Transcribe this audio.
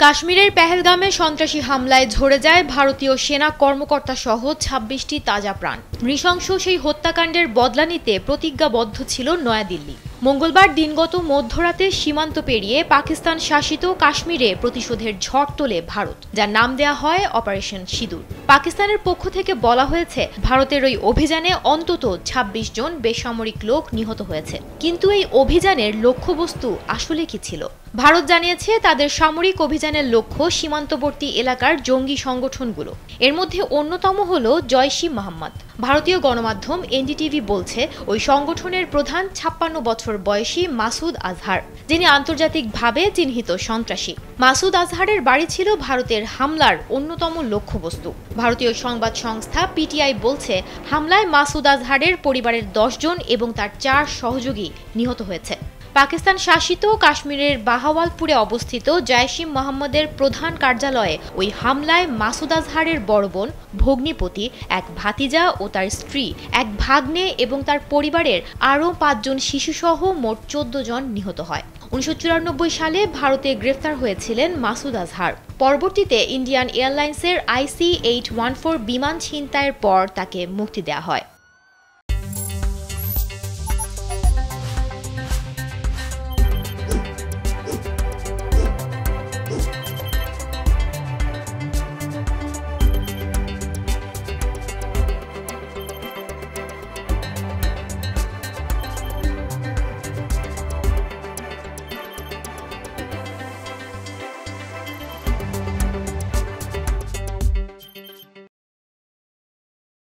কাশ্মীরের পেহেলগামে সন্ত্রাসী হামলায় ঝরে যায় ভারতীয় সেনা কর্মকর্তা সহ ২৬টি তাজা প্রাণ। নৃশংস সেই হত্যাকাণ্ডের বদলা নিতে প্রতিজ্ঞাবদ্ধ ছিল নয়াদিল্লি। মঙ্গলবার দিনগত মধ্যরাতে সীমান্ত পেরিয়ে পাকিস্তান শাসিত কাশ্মীরে প্রতিশোধের ঝড় তোলে ভারত, যার নাম দেয়া হয় অপারেশন সিঁদুর। পাকিস্তানের পক্ষ থেকে বলা হয়েছে, ভারতের ওই অভিযানে অন্তত ২৬ জন বেসামরিক লোক নিহত হয়েছে। কিন্তু এই অভিযানের লক্ষ্যবস্তু আসলে কি ছিল? ভারত জানিয়েছে, তাদের সামরিক অভিযানের লক্ষ্য সীমান্তবর্তী এলাকার জঙ্গি সংগঠনগুলো। এর মধ্যে অন্যতম হল জইশ-ই-মোহাম্মদ। ভারতীয় গণমাধ্যম এনডিটিভি বলছে, ওই সংগঠনের প্রধান ৫৬ বছর বয়সী মাসুদ আজহার, যিনি আন্তর্জাতিকভাবে চিহ্নিত সন্ত্রাসী। মাসুদ আজহারের বাড়ি ছিল ভারতের হামলার অন্যতম লক্ষ্যবস্তু। ভারতীয় সংবাদ সংস্থা পিটিআই বলছে, হামলায় মাসুদ আজহারের পরিবারের ১০ জন এবং তার ৪ সহযোগী নিহত হয়েছে। পাকিস্তান শাসিত কাশ্মীরের বাহাওয়ালপুরে অবস্থিত জইশ-ই-মোহাম্মদের প্রধান কার্যালয়ে ওই হামলায় মাসুদ আজহারের বড় বোন, ভগ্নিপতি, এক ভাতিজা ও তার স্ত্রী, এক ভাগ্নে এবং তার পরিবারের আরও ৫ জন শিশুসহ মোট ১৪ জন নিহত হয়। ১৯৯৪ সালে ভারতে গ্রেফতার হয়েছিলেন মাসুদ আজহার। পরবর্তীতে ইন্ডিয়ান এয়ারলাইন্সের IC-814 বিমান ছিনতাইয়ের পর তাকে মুক্তি দেওয়া হয়।